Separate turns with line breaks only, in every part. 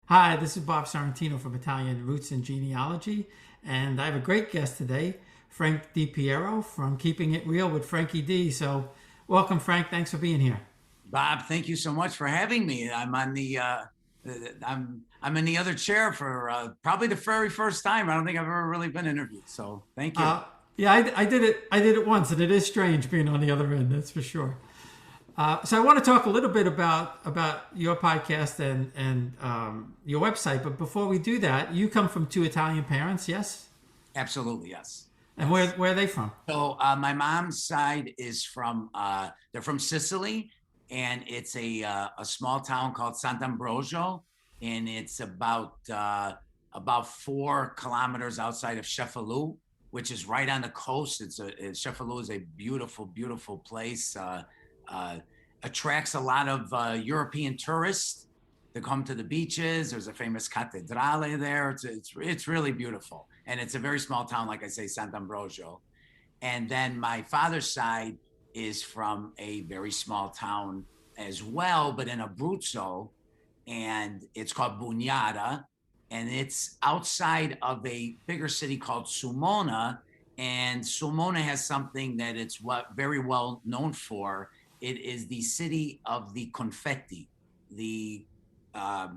Hi, this is Bob Sorrentino from Italian Roots and Genealogy, and I have a great guest today, Frank DiPiero from Keeping It Real with Frankie D. So, welcome, Frank. Thanks for being here.
Bob, thank you so much for having me. I'm in the other chair for probably the very first time. I don't think I've ever really been interviewed. So thank you.
Yeah, I did it. I did it once, and it is strange being on the other end. That's for sure. So, I want to talk a little bit about your podcast and your website. But before we do that, you come from two Italian parents, yes?
Absolutely, yes,
And where
yes.
where are they from?
So my mom's side is from they're from Sicily, and it's a small town called Sant'Ambrogio, and it's about 4 kilometers outside of Cefalù, which is right on the coast. Cefalù is a beautiful, beautiful place. Uh, Attracts a lot of European tourists that come to the beaches. There's a famous cathedrale there. It's really beautiful, and it's a very small town, like I say, Sant'Ambrogio. And then my father's side is from a very small town as well, but in Abruzzo, and it's called Bugnara, and it's outside of a bigger city called Sulmona. And Sulmona has something that it's very well known for. It is the city of the confetti, the uh,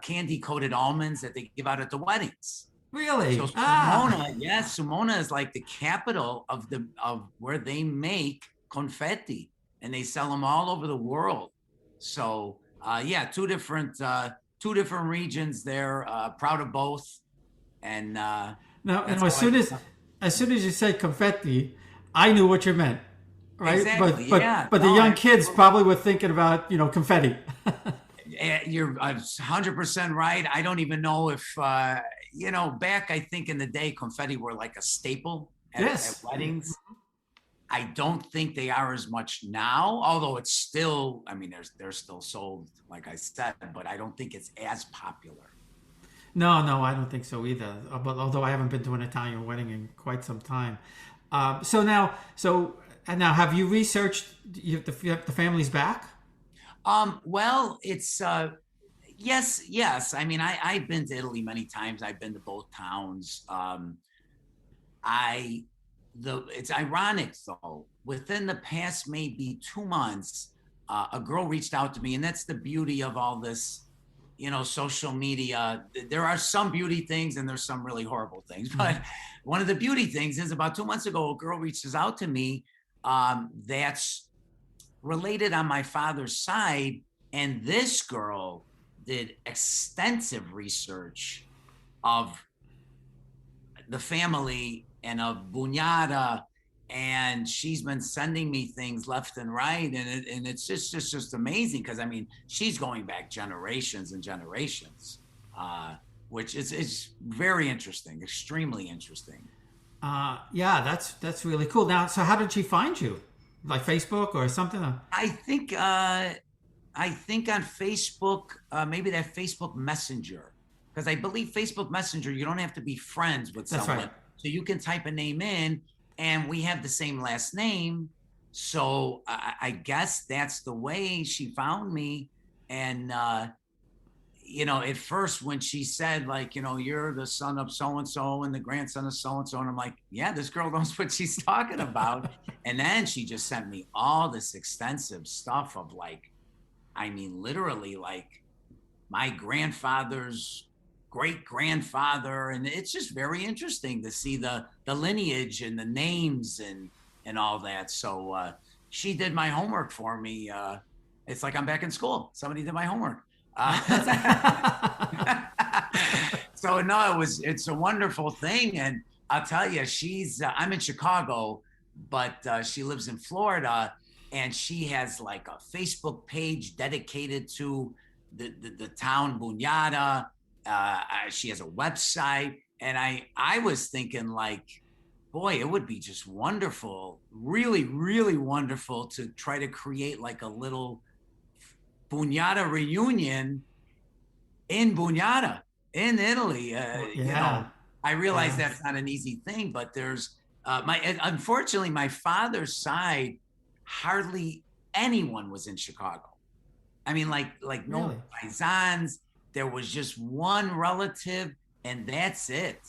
candy coated almonds that they give out at the weddings. So
Really?
Sulmona, yes, Sulmona is like the capital of where they make confetti, and they sell them all over the world. So yeah, two different regions there. Proud of both, and
Now,
that's
as
how I
soon as you said confetti, I knew what you meant, right?
exactly. Yeah,
But the
no,
young kids probably were thinking about confetti.
you're 100% right. I don't even know if back I think in the day confetti were like a staple at
Yes.
weddings. I don't think they are as much now, although it's still, I mean, they're still sold, like I said, but I don't think it's as popular.
No, no, I don't think so either. But although I haven't been to an Italian wedding in quite some time. And now, have you researched the family's back?
Well, it's yes, yes. I mean, I've been to Italy many times. I've been to both towns. I the It's ironic though. Within the past maybe 2 months, a girl reached out to me, and that's the beauty of all this, social media. There are some beauty things and there's some really horrible things. But one of the beauty things is about 2 months ago, a girl reaches out to me that's related on my father's side, and this girl did extensive research of the family and of Bunyada, and she's been sending me things left and right, and it's just amazing because I mean she's going back generations and generations, which is very interesting, extremely interesting.
Yeah, that's really cool. Now, so how did she find you? Like Facebook or something?
I think on Facebook, maybe that Facebook Messenger, because I believe Facebook Messenger, you don't have to be friends with
That's right.
someone, so you can type a name in, and we have the same last name, so I guess that's the way she found me, and at first when she said like, you're the son of so and so and the grandson of so and so, and I'm like, yeah, this girl knows what she's talking about, and then she just sent me all this extensive stuff of like, I mean, literally like my grandfather's great grandfather, and it's just very interesting to see the lineage and the names and all that. So she did my homework for me. It's like I'm back in school. Somebody did my homework.
That's
So no, it's a wonderful thing, and I'll tell you, she's I'm in Chicago, but she lives in Florida, and she has like a Facebook page dedicated to the town Bunyada. She has a website, and I was thinking like, boy, it would be just wonderful, really, really wonderful to try to create like a little Bunyada reunion in Bugnara, in Italy.
yeah,
I realize
yeah.
that's not an easy thing, but there's unfortunately my father's side, hardly anyone was in Chicago. I mean, like no
Really?
paisans. There was just one relative, and that's it.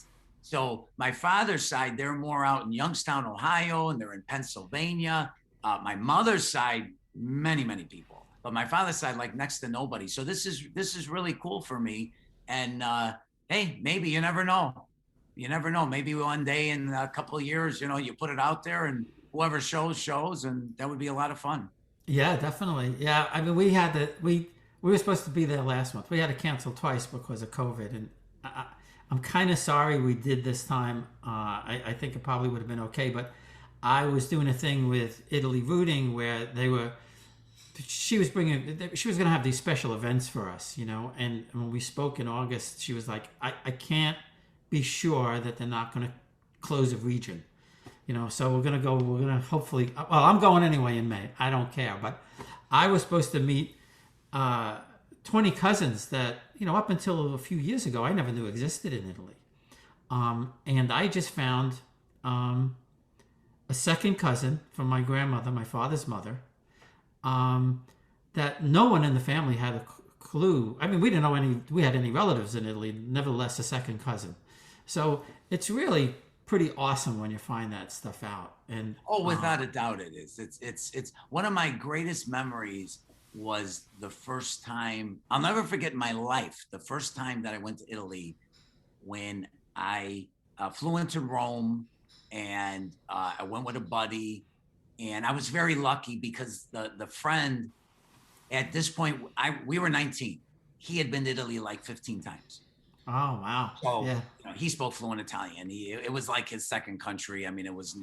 So my father's side, they're more out in Youngstown, Ohio, and they're in Pennsylvania. My mother's side, many people, but my father's side, like next to nobody. So this is really cool for me. And hey, maybe you never know. You never know. Maybe one day in a couple of years, you put it out there, and whoever shows, and that would be a lot of fun.
Yeah, definitely. Yeah, I mean, we were supposed to be there last month. We had to cancel twice because of COVID, and I'm kind of sorry we did this time. I think it probably would have been okay, but I was doing a thing with Italy Rooting where she was going to have these special events for us, and when we spoke in August, she was like, I can't be sure that they're not going to close a region. So we're gonna hopefully, well, I'm going anyway in May. I don't care, but I was supposed to meet 20 cousins that, up until a few years ago, I never knew existed in Italy. And I just found a second cousin from my grandmother, my father's mother, that no one in the family had a clue. I mean, we didn't know we had any relatives in Italy, nevertheless, a second cousin. So it's really pretty awesome when you find that stuff out. And
Oh, without a doubt, it is. It's one of my greatest memories was the first time I'll never forget in my life. The first time that I went to Italy, when I flew into Rome, and I went with a buddy, and I was very lucky because the friend at this point, we were 19. He had been to Italy like 15 times.
oh wow,
So
yeah,
he spoke fluent Italian. It was like his second country. I mean, it was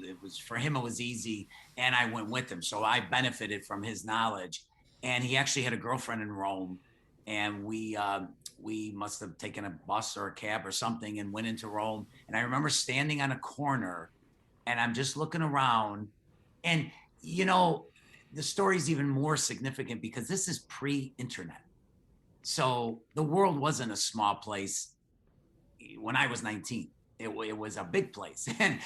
for him. It was easy, and I went with him, so I benefited from his knowledge. And he actually had a girlfriend in Rome, and we must have taken a bus or a cab or something and went into Rome. And I remember standing on a corner, and I'm just looking around, and the story's even more significant because this is pre-internet. So the world wasn't a small place when I was 19. It was a big place, and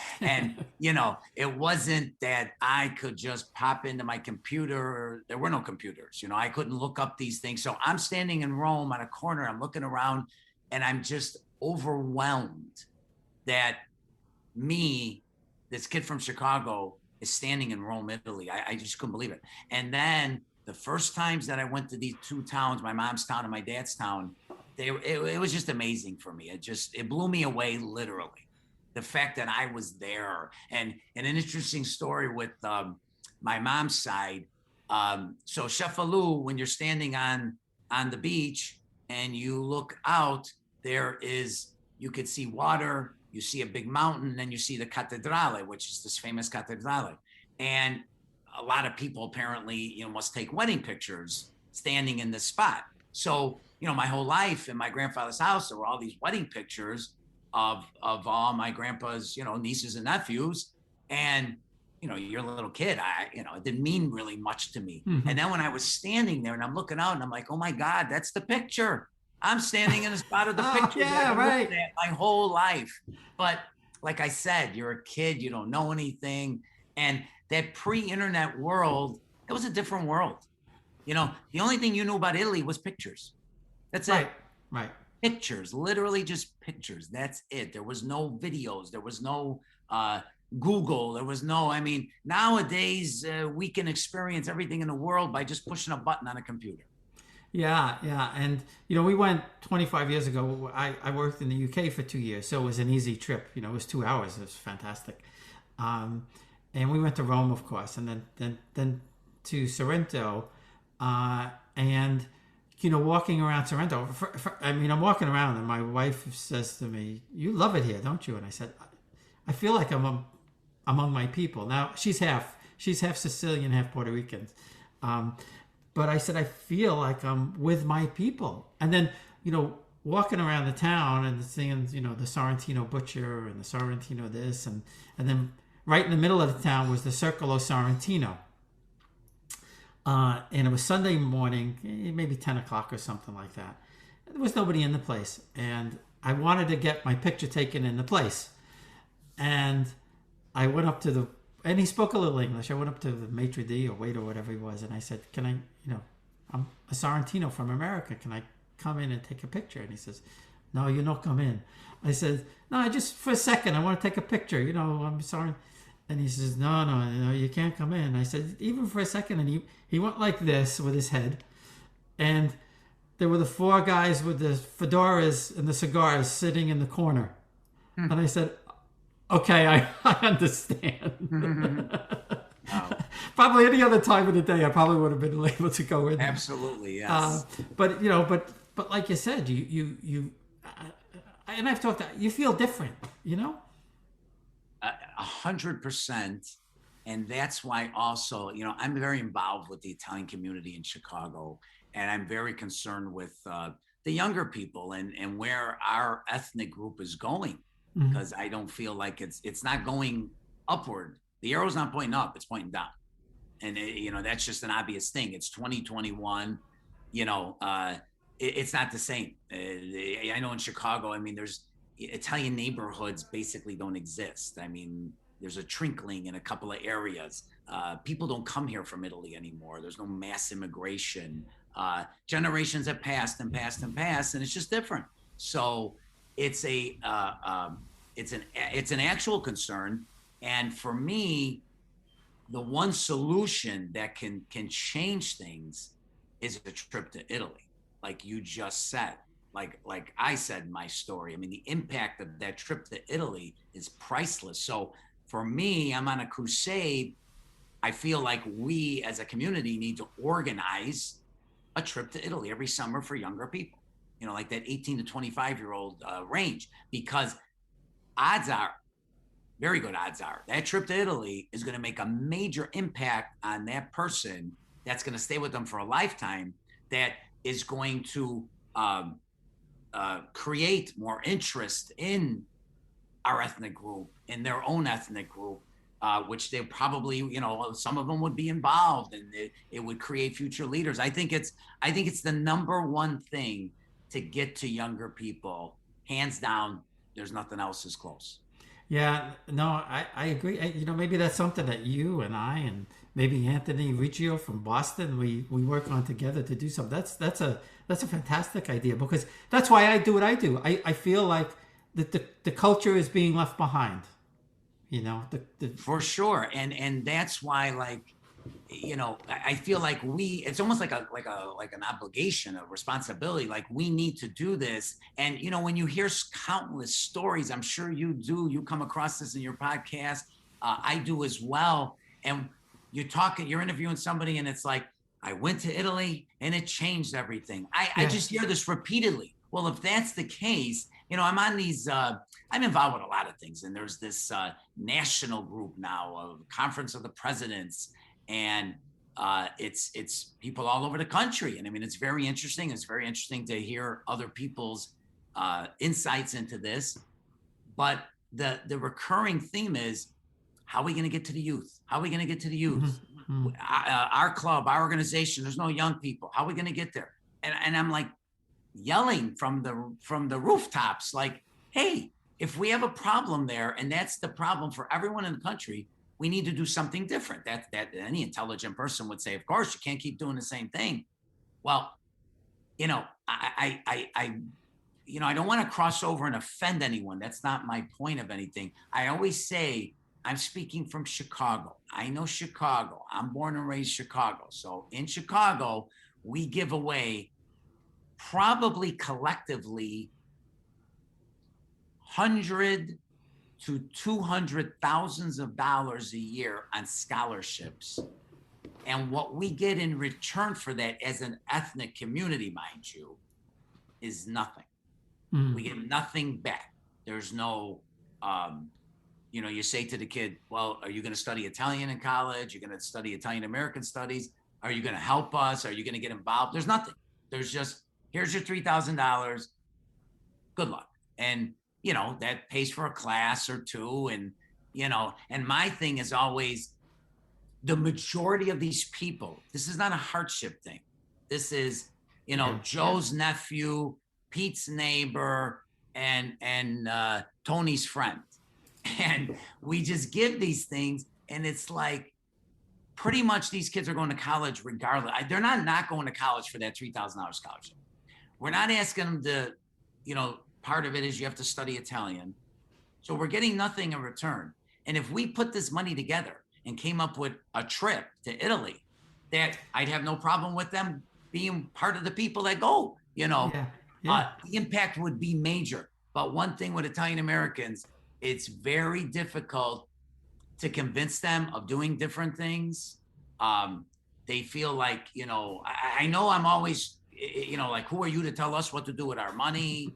it wasn't that I could just pop into my computer. There were no computers. I couldn't look up these things. So I'm standing in Rome on a corner. I'm looking around, and I'm just overwhelmed that me, this kid from Chicago, is standing in Rome, Italy. I just couldn't believe it. And then the first times that I went to these two towns, my mom's town and my dad's town, it was just amazing for me. It blew me away, literally. The fact that I was there, and an interesting story with my mom's side. So Cefalù, when you're standing on the beach and you look out, you could see water, you see a big mountain, and you see the Cattedrale, which is this famous Cattedrale. And a lot of people apparently, must take wedding pictures standing in this spot. So, my whole life in my grandfather's house, there were all these wedding pictures of all my grandpa's, nieces and nephews. And, you're a little kid. It didn't mean really much to me.
mm-hmm.
And then when I was standing there and I'm looking out and I'm like, oh my God, that's the picture. I'm standing in the spot of the picture
yeah,
that I
right.
looked at my whole life. But like I said, you're a kid, you don't know anything. And that pre-internet world, it was a different world. The only thing you knew about Italy was pictures. That's
right,
it.
right.
Pictures, literally just pictures. That's it. There was no videos. There was no Google. There was no, nowadays we can experience everything in the world by just pushing a button on a computer.
Yeah, yeah. And, we went 25 years ago. I worked in the UK for 2 years, so it was an easy trip. It was 2 hours. It was fantastic. And we went to Rome, of course, and then to Sorrento. And, walking around Sorrento, I'm walking around and my wife says to me, you love it here, don't you? And I said, I feel like I'm among my people. Now, she's half Sicilian, half Puerto Rican. But I said, I feel like I'm with my people. And then, walking around the town and seeing, the Sorrentino butcher and the Sorrentino this. And then right in the middle of the town was the Circolo Sorrentino. And it was Sunday morning, maybe 10 o'clock or something like that. There was nobody in the place. And I wanted to get my picture taken in the place. And I went up and he spoke a little English. I went up to the maitre d' or waiter, whatever he was. And I said, can I I'm a Sorrentino from America. Can I come in and take a picture? And he says, no, you don't come in. I said, no, I just for a second, I want to take a picture. I'm sorry. And he says, no, you can't come in. I said, even for a second. And he went like this with his head. And there were the four guys with the fedoras and the cigars sitting in the corner. And I said, okay, I understand.
Wow.
Probably any other time of the day, I probably would have been able to go in.
Absolutely, yes.
But like you said, and I've talked. You feel different,
100%. And that's why also, I'm very involved with the Italian community in Chicago, and I'm very concerned with the younger people and where our ethnic group is going, because I don't feel like it's not going upward. The arrow's not pointing up; it's pointing down, and that's just an obvious thing. It's 2021. It's not the same. I know in Chicago, there's Italian neighborhoods basically don't exist. There's a trickling in a couple of areas. People don't come here from Italy anymore. There's no mass immigration. Generations have passed and passed and passed, and it's just different. So it's an actual concern. And for me, the one solution that can change things is a trip to Italy, like you just said. Like I said in my story, the impact of that trip to Italy is priceless. So for me, I'm on a crusade. I feel like we as a community need to organize a trip to Italy every summer for younger people, like that 18 to 25-year-old range, because very good odds are that trip to Italy is going to make a major impact on that person that's going to stay with them for a lifetime, that is going to create more interest in our ethnic group, in their own ethnic group, which they probably, some of them would be involved, and it would create future leaders. I think it's the number one thing to get to younger people, hands down. There's nothing else as close.
Yeah, no, I agree. Maybe that's something that you and I and maybe Anthony Riccio from Boston, we work on together to do something. That's a fantastic idea, because that's why I do what I do. I feel like the culture is being left behind.
For sure, and that's why, I feel like it's almost like an obligation, a responsibility. Like, we need to do this. And when you hear countless stories, I'm sure you come across this in your podcast. I do as well. And you're interviewing somebody, and it's like, I went to Italy and it changed everything. I just hear this repeatedly. Well, if that's the case, I'm on these, I'm involved with a lot of things. And there's this national group now of Conference of the Presidents. And it's people all over the country. And it's very interesting. It's very interesting to hear other people's insights into this. But the recurring theme is, how are we going to get to the youth? How are we going to get to the youth? Mm-hmm. Our club, our organization, there's no young people. How are we going to get there? And I'm like yelling from the rooftops, like, hey, if we have a problem there, and that's the problem for everyone in the country, we need to do something different. That any intelligent person would say, of course, you can't keep doing the same thing. Well, I don't want to cross over and offend anyone. That's not my point of anything. I always say, I'm speaking from Chicago. I know Chicago. I'm born and raised Chicago. So in Chicago, we give away probably collectively $100,000 to $200,000 a year on scholarships. And what we get in return for that as an ethnic community, mind you, is nothing. We get nothing back. There's no, you say to the kid, well, are you going to study Italian in college? You're going to study Italian-American studies? Are you going to help us? Are you going to get involved? There's nothing. There's just, here's your $3,000. Good luck. And, that pays for a class or two. And, and my thing is always, the majority of these people, this is not a hardship thing. This is, Joe's nephew, Pete's neighbor, and Tony's friend. And we just give these things, and it's like, pretty much these kids are going to college regardless. They're not going to college for that $3,000 scholarship. We're not asking them to, part of it is you have to study Italian. So we're getting nothing in return. And if we put this money together and came up with a trip to Italy, that I'd have no problem with them being part of the people that go,
Yeah.
the impact would be major. But one thing with Italian Americans, it's very difficult to convince them of doing different things. They feel like, I know I'm always, like, who are you to tell us what to do with our money?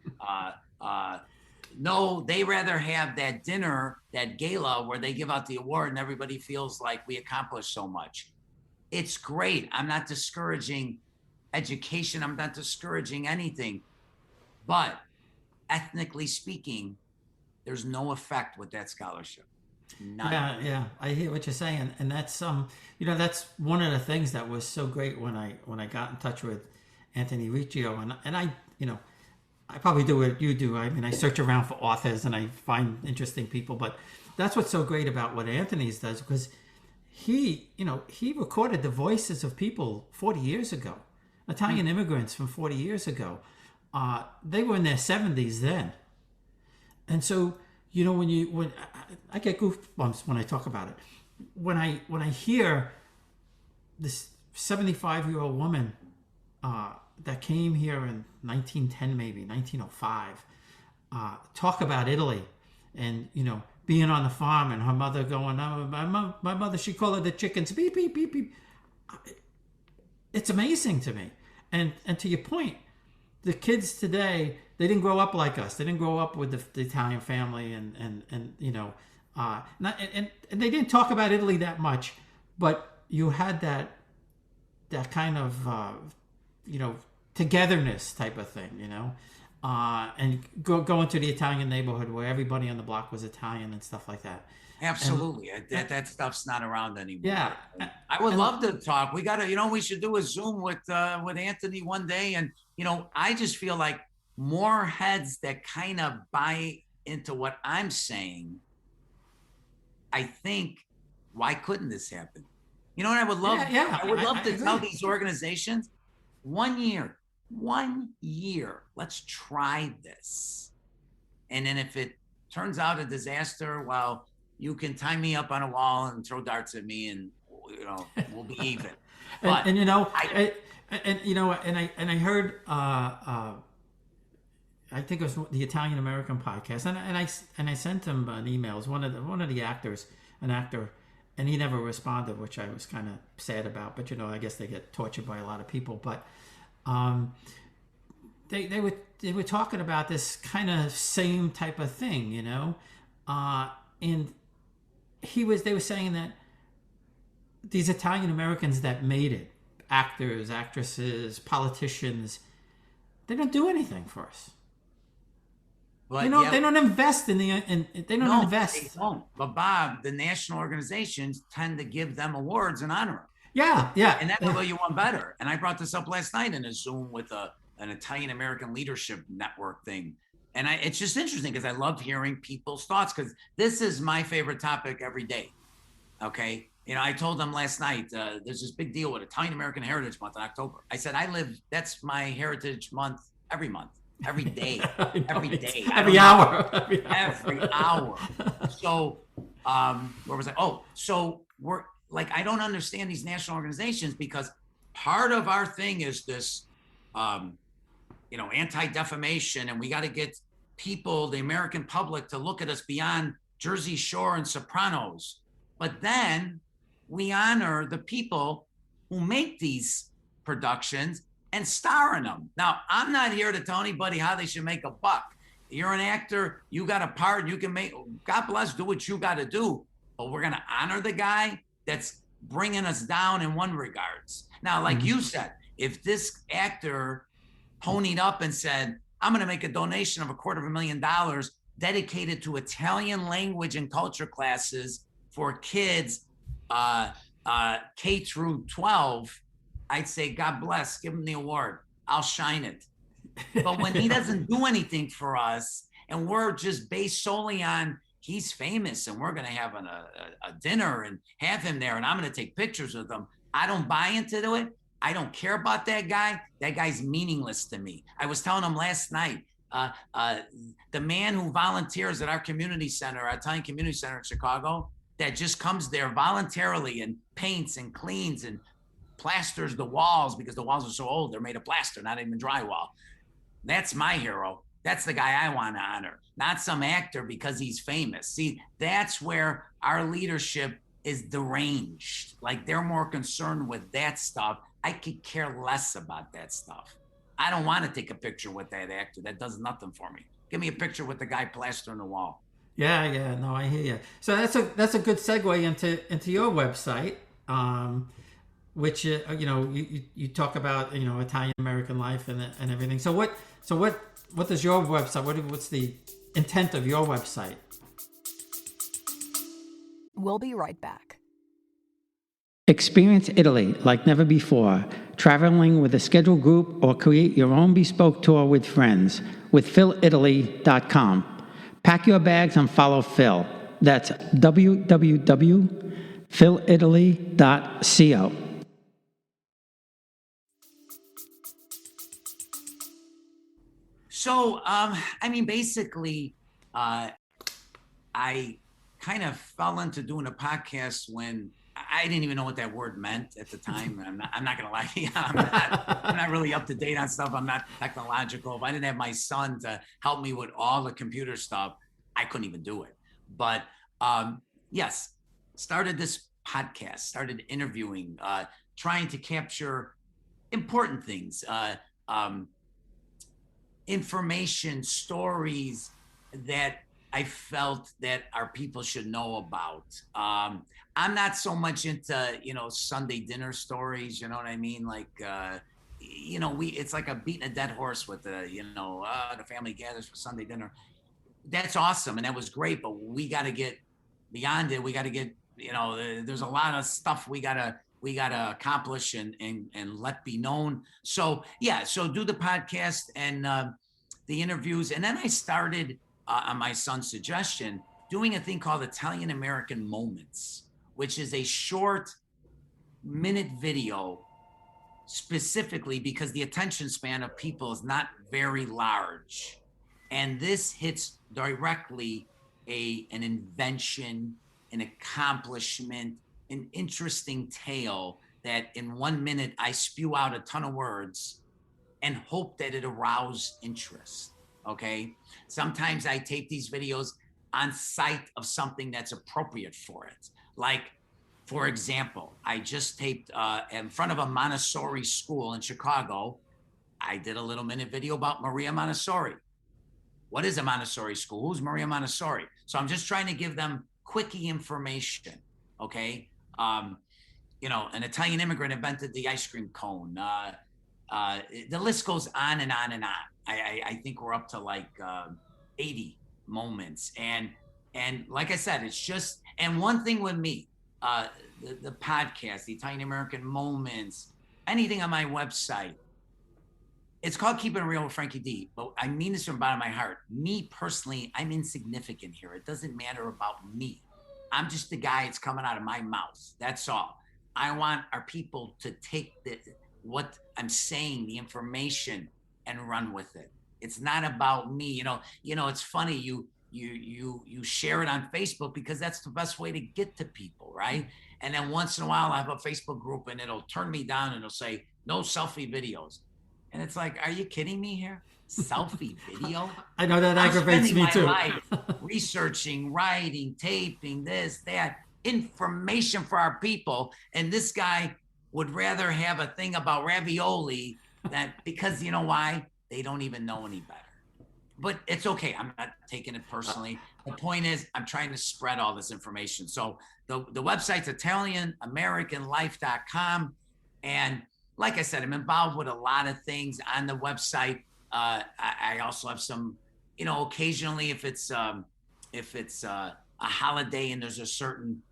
No, they rather have that dinner, that gala where they give out the award and everybody feels like we accomplished so much. It's great. I'm not discouraging education. I'm not discouraging anything. But ethnically speaking, there's no effect with that scholarship. None.
Yeah, I hear what you're saying, and that's that's one of the things that was so great when I got in touch with Anthony Riccio, and I probably do what you do. I mean, I search around for authors and I find interesting people, but that's what's so great about what Anthony's does, because he recorded the voices of people 40 years ago, Italian immigrants from 40 years ago. They were in their 70s then, and so when I get goosebumps when I talk about it, when I hear this 75-year-old woman that came here in 1910, maybe 1905, talk about Italy, and being on the farm, and her mother going, oh, my mother, she called her the chickens, beep beep beep beep. It's amazing to me, and to your point, the kids today, they didn't grow up like us. They didn't grow up with the Italian family, and they didn't talk about Italy that much, but you had that kind of togetherness type of thing, and go into the Italian neighborhood where everybody on the block was Italian and stuff like that.
Absolutely. That stuff's not around anymore.
Yeah.
I would love to talk. We gotta, we should do a Zoom with Anthony one day. And, I just feel like more heads that kind of buy into what I'm saying. I think, why couldn't this happen? What I would love?
Yeah.
I would love to tell these organizations, 1 year, let's try this. And then if it turns out a disaster, well, you can tie me up on a wall and throw darts at me, and we'll be even. But I heard I think it was the Italian American podcast, and I sent him an email. It was one of the actors, an actor, and he never responded, which I was kind of sad about. But I guess they get tortured by a lot of people. But they were talking about this kind of same type of thing, and they were saying that these Italian Americans that made it, actors, actresses, politicians, they don't do anything for us. But, they don't invest in the, they don't invest. They don't. But Bob, the national organizations tend to give them awards and honor them.
Yeah.
And that'll go you one better. And I brought this up last night in a Zoom with an Italian American Leadership Network thing. And it's just interesting because I love hearing people's thoughts, because this is my favorite topic every day. Okay. I told them last night, there's this big deal with Italian American Heritage Month in October. I said, that's my Heritage Month every day, every hour. So, where was I? Oh, so we're like, I don't understand these national organizations, because part of our thing is this, anti-defamation, and we got to get people, the American public, to look at us beyond Jersey Shore and Sopranos. But then we honor the people who make these productions and star in them. Now, I'm not here to tell anybody how they should make a buck. You're an actor, you got a part, you can make, God bless, do what you got to do. But we're going to honor the guy that's bringing us down in one regards. Now, like you said, if this actor ponied up and said, I'm going to make a donation of $250,000 dedicated to Italian language and culture classes for kids K through 12, I'd say, God bless, give him the award. I'll shine it. But when he doesn't do anything for us, and we're just based solely on he's famous and we're going to have a dinner and have him there and I'm going to take pictures with him. I don't buy into it. I don't care about that guy. That guy's meaningless to me. I was telling him last night, the man who volunteers at our community center, our Italian community center in Chicago, that just comes there voluntarily and paints and cleans and plasters the walls because the walls are so old. They're made of plaster, not even drywall. That's my hero. That's the guy I want to honor, not some actor because he's famous. See, that's where our leadership is deranged. Like they're more concerned with that stuff. I could care less about that stuff. I don't want to take a picture with that actor. That does nothing for me. Give me a picture with the guy plastering the wall.
Yeah, no, I hear you. So that's a good segue into your website, which you talk about Italian American life and everything. So what does your website? What's the intent of your website?
We'll be right back.
Experience Italy like never before, traveling with a scheduled group or create your own bespoke tour with friends with PhilItaly.com. Pack your bags and follow Phil. That's www.philitaly.co.
So, basically, I kind of fell into doing a podcast when I didn't even know what that word meant at the time. I'm not gonna lie to you. I'm not really up to date on stuff. I'm not technological. If I didn't have my son to help me with all the computer stuff, I couldn't even do it. But yes, started this podcast, started interviewing, trying to capture important things, information, stories that I felt that our people should know about. I'm not so much into, Sunday dinner stories, you know what I mean? Like, it's like a beating a dead horse with the family gathers for Sunday dinner. That's awesome. And that was great, but we got to get beyond it. We got to get, there's a lot of stuff we got to accomplish and let be known. So do the podcast and the interviews. And then I started, on my son's suggestion, doing a thing called Italian American Moments, which is a short minute video specifically because the attention span of people is not very large. And this hits directly an invention, an accomplishment, an interesting tale that in 1 minute I spew out a ton of words and hope that it arouse interest. Okay. Sometimes I tape these videos on site of something that's appropriate for it. Like, for example, I just taped in front of a Montessori school in Chicago. I did a little minute video about Maria Montessori. What is a Montessori school? Who's Maria Montessori? So I'm just trying to give them quickie information. Okay. An Italian immigrant invented the ice cream cone. The list goes on and on and on. I think we're up to like 80 moments. And like I said, it's just, and one thing with me, the podcast, the Italian American Moments, anything on my website, it's called Keepin Real with Frankie D, but I mean this from the bottom of my heart. Me personally, I'm insignificant here. It doesn't matter about me. I'm just the guy that's coming out of my mouth. That's all. I want our people to take what I'm saying, the information, and run with it. It's not about me. It's funny. You share it on Facebook because that's the best way to get to people, right? And then once in a while, I have a Facebook group, and it'll turn me down, and it'll say no selfie videos. And it's like, are you kidding me here? Selfie video?
I know that aggravates me too.
Life researching, writing, taping, this, that, information for our people. And this guy would rather have a thing about ravioli because you know why? They don't even know any better. But it's okay. I'm not taking it personally. The point is, I'm trying to spread all this information. So the website's ItalianAmericanLife.com. And like I said, I'm involved with a lot of things on the website. I also have some, occasionally if it's a holiday and there's a certain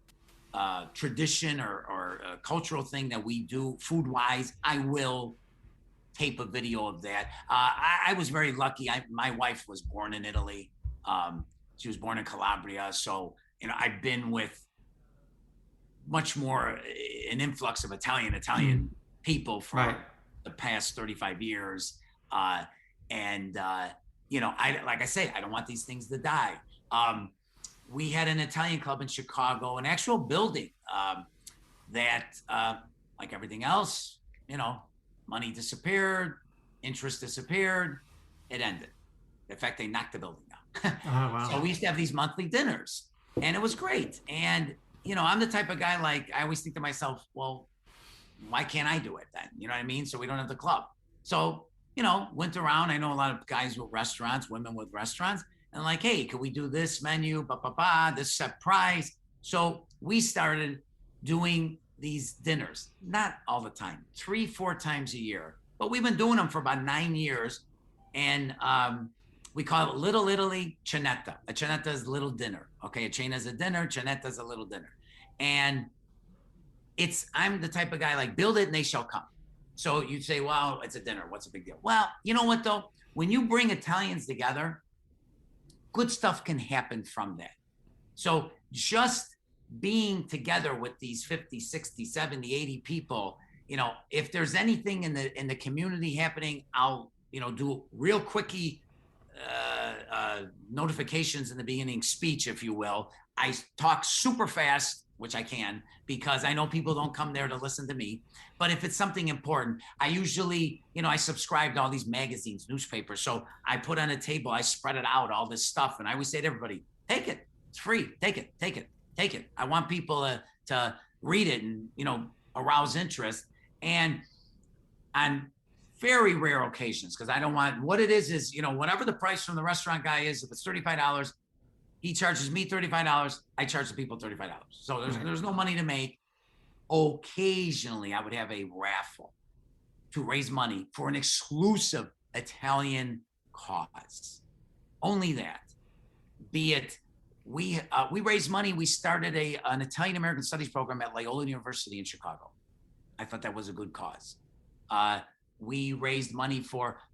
tradition or a cultural thing that we do food-wise, I will tape a video of that. I was very lucky. My wife was born in Italy. She was born in Calabria. So, I've been with much more an influx of Italian people for the past 35 years. Like I say, I don't want these things to die. We had an Italian club in Chicago, an actual building that, like everything else, money disappeared, interest disappeared, it ended. In fact, they knocked the building down.
Oh, wow.
So we used to have these monthly dinners, and it was great. And, I'm the type of guy, like, I always think to myself, well, why can't I do it then? You know what I mean? So we don't have the club. So, went around. I know a lot of guys with restaurants, women with restaurants, and like, hey, could we do this menu, this set price? So we started doing these dinners, not all the time, 3-4 times a year, but we've been doing them for about 9 years. And we call it Little Italy Cenetta. A cenetta is little dinner. Okay, a cena is a dinner, cenetta is a little dinner. And I'm the type of guy, like, build it and they shall come. So you'd say, well, it's a dinner. What's a big deal? Well, you know what, though? When you bring Italians together, good stuff can happen from that. So just being together with these 50, 60, 70, 80 people, if there's anything in the community happening, I'll, do real quickie notifications in the beginning, speech, if you will. I talk super fast, which I can, because I know people don't come there to listen to me. But if it's something important, I usually, I subscribe to all these magazines, newspapers. So I put on a table, I spread it out, all this stuff. And I always say to everybody, take it. It's free. Take it, take it, take it. I want people to read it and, arouse interest. And on very rare occasions, because I don't want, what it is, whatever the price from the restaurant guy is, if it's $35, he charges me $35. I charge the people $35. So there's no money to make. Occasionally, I would have a raffle to raise money for an exclusive Italian cause. Only that. Be it, we raise money. We started an Italian American Studies program at Loyola University in Chicago. I thought that was a good cause. We raised money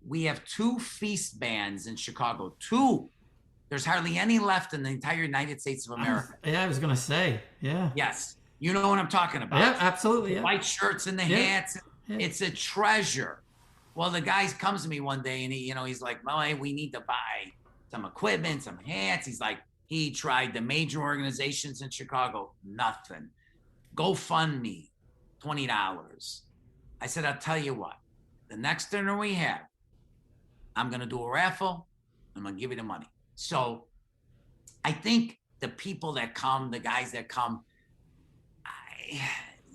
we have 2 feast bands in Chicago. 2. There's hardly any left in the entire United States of America.
I was going to say, yeah.
Yes. You know what I'm talking about.
Yeah, absolutely. Yeah.
White shirts and the hats. Yeah. It's a treasure. Well, the guy comes to me one day and he's like, well, hey, we need to buy some equipment, some hats. He's like, he tried the major organizations in Chicago, nothing. GoFundMe, $20. I said, I'll tell you what, the next dinner we have, I'm going to do a raffle. I'm going to give you the money. So I think the people that come, the guys that come,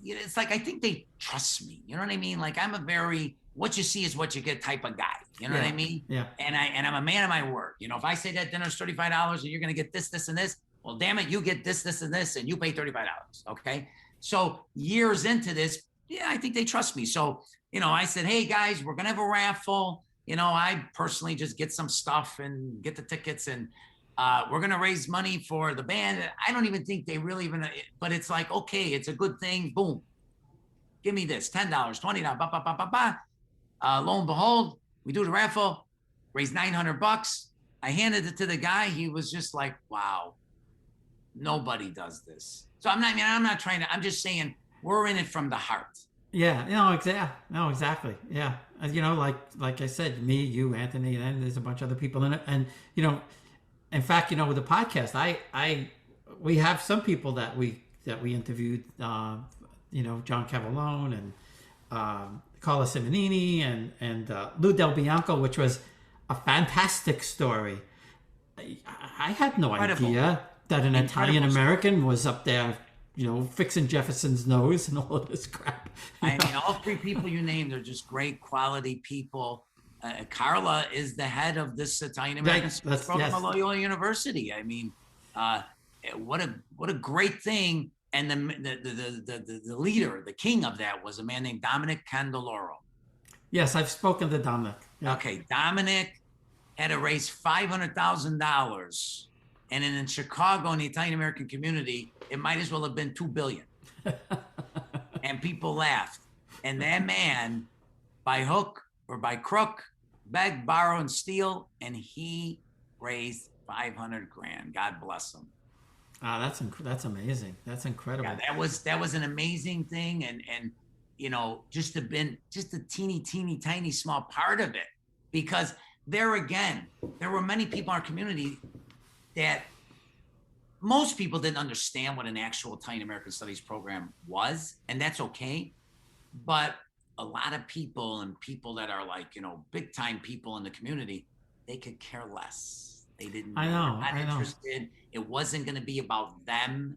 it's like, I think they trust me. You know what I mean? Like, I'm a very, what you see is what you get type of guy. You know what I mean?
Yeah.
And I'm a man of my word. If I say that dinner's $35 and you're going to get this, this, and this, well, damn it, you get this, this, and this, and you pay $35. Okay. So years into this, I think they trust me. So, I said, hey guys, we're going to have a raffle. I personally just get some stuff and get the tickets, and we're going to raise money for the band. I don't even think they really even, but it's like, okay, it's a good thing. Boom. Give me this, $10, $20, lo and behold, we do the raffle, raise $900. I handed it to the guy. He was just like, wow, nobody does this. So I'm not trying to, I'm just saying we're in it from the heart.
Yeah, exactly. Yeah. Like I said, me, you, Anthony, and then there's a bunch of other people in it. And, in fact, with the podcast, we have some people that we interviewed, John Cavallone and Carla Simonini and Lou Del Bianco, which was a fantastic story. I had no idea that an Italian American was up there, fixing Jefferson's nose and all of this crap.
All 3 people you named are just great quality people. Carla is the head of this Italian American program at Loyola University. What a great thing. And the leader, the king of that, was a man named Dominic Candeloro.
Yes, I've spoken to Dominic. Yeah.
Okay, Dominic had to raise $500,000. And in Chicago, in the Italian American community, it might as well have been $2 billion. And people laughed. And that man, by hook or by crook, begged, borrow, and steal, and he raised 500 grand. God bless them.
That's amazing. That's incredible.
Yeah, that was an amazing thing, and just to been just a teeny tiny small part of it, because there again, there were many people in our community that most people didn't understand what an actual Italian American Studies program was, and that's okay. But a lot of people and people that are like, big time people in the community, they could care less. They didn't.
I know.
Not interested. It wasn't going to be about them.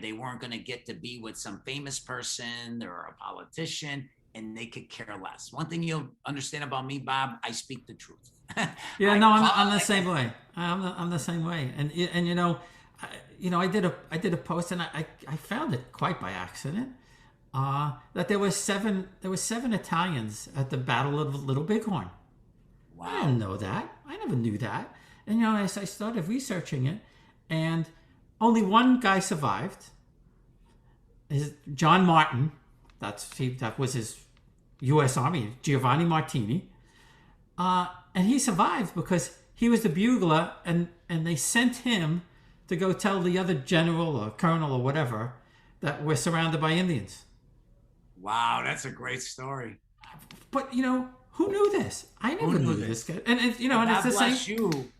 They weren't going to get to be with some famous person or a politician, and they could care less. One thing you'll understand about me, Bob, I speak the truth.
Yeah, I'm the same way. I'm the same way. And I did a post, and I found it quite by accident. That there was seven Italians at the Battle of Little Bighorn.
Wow.
I didn't know that. I never knew that. And as I started researching it, and only one guy survived. Is John Martin. That was his U.S. Army, Giovanni Martini. And he survived because he was the bugler, and they sent him to go tell the other general or colonel or whatever that we're surrounded by Indians.
Wow, that's a great story.
But who knew this? I never knew this guy. And and it's the same.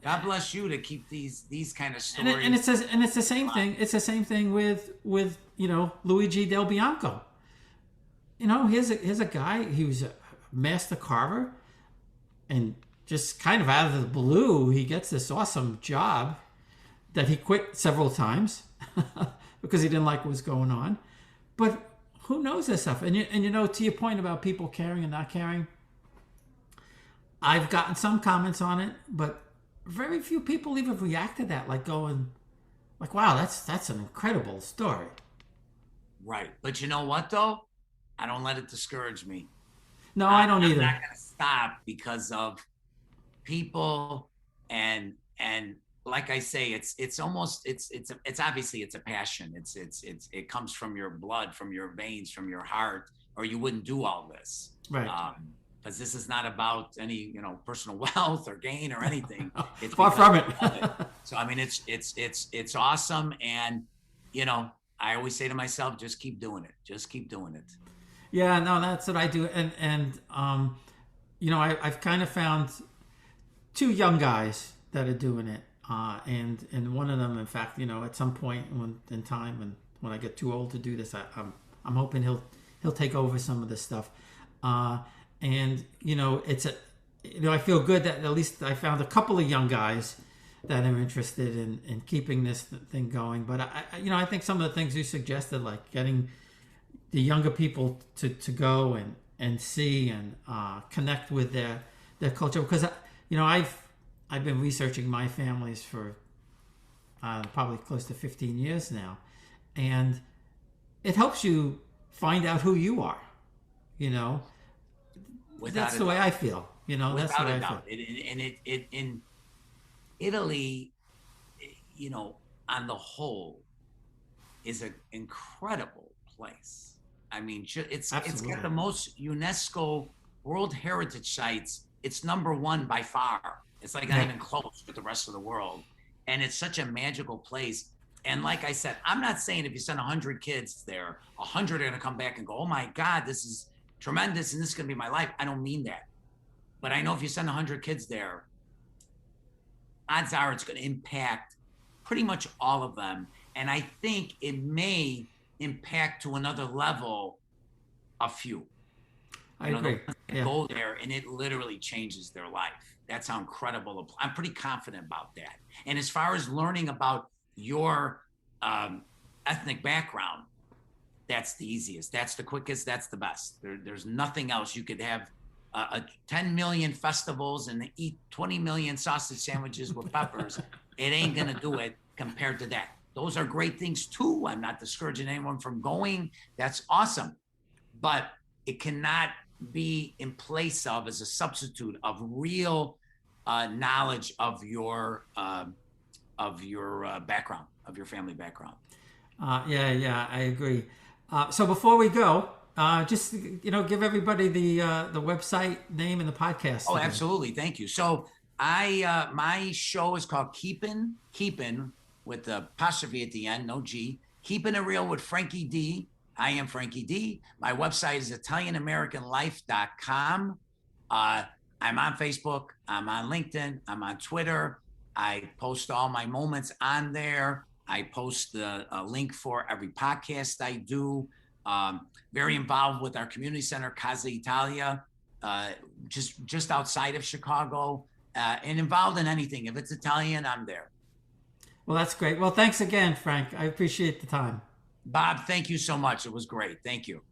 God bless you to keep these kind of stories.
And it's the same thing. It's the same thing with Luigi Del Bianco. Here's a guy. He was a master carver, and just kind of out of the blue, he gets this awesome job that he quit several times because he didn't like what was going on. But who knows this stuff? And to your point about people caring and not caring, I've gotten some comments on it, but very few people even react to that, like, wow, that's an incredible story.
Right. But you know what, though? I don't let it discourage me.
No, I don't either.
I'm not going to stop because of people and like I say, it's obviously it's a passion. It comes from your blood, from your veins, from your heart, or you wouldn't do all this.
Right.
Because this is not about any personal wealth or gain or anything. It's
far from it.
So I mean, it's awesome, and I always say to myself, just keep doing it. Just keep doing it.
Yeah, no, that's what I do, and I've kind of found two young guys that are doing it, and one of them, in fact, at some point in time, when I get too old to do this, I'm hoping he'll take over some of this stuff. And I feel good that at least I found a couple of young guys that are interested in keeping this thing going. But I think some of the things you suggested, like getting the younger people to go and see and connect with their culture, because I've been researching my families for probably close to 15 years now, and it helps you find out who you are. That's the way I feel. That's the way I feel.
And in Italy, on the whole, is an incredible place. I mean, it's got the most UNESCO World Heritage sites. It's number one by far. It's like not even close with the rest of the world. And it's such a magical place. And like I said, I'm not saying if you send 100 kids there, 100 are going to come back and go, oh my God, this is tremendous, and this is going to be my life. I don't mean that. But I know if you send 100 kids there, odds are it's going to impact pretty much all of them. And I think it may impact to another level a few.
I agree.
They go there and it literally changes their life. That's how incredible. I'm pretty confident about that. And as far as learning about your ethnic background, that's the easiest. That's the quickest. That's the best. There's nothing else. You could have 10 million festivals and eat 20 million sausage sandwiches with peppers. It ain't going to do it compared to that. Those are great things too. I'm not discouraging anyone from going. That's awesome. But it cannot be in place of, as a substitute of real knowledge of your background, of your family background.
Yeah, I agree. So before we go, just give everybody the website name and the podcast.
Oh, absolutely. Thank you. So My show is called Keepin with the apostrophe at the end, no G. Keeping It Real with Frankie D. I am Frankie D. My website is ItalianAmericanLife.com. I'm on Facebook. I'm on LinkedIn. I'm on Twitter. I post all my moments on there. I post a link for every podcast I do. Very involved with our community center, Casa Italia, just outside of Chicago, and involved in anything. If it's Italian, I'm there.
Well, that's great. Well, thanks again, Frank. I appreciate the time.
Bob, thank you so much. It was great. Thank you.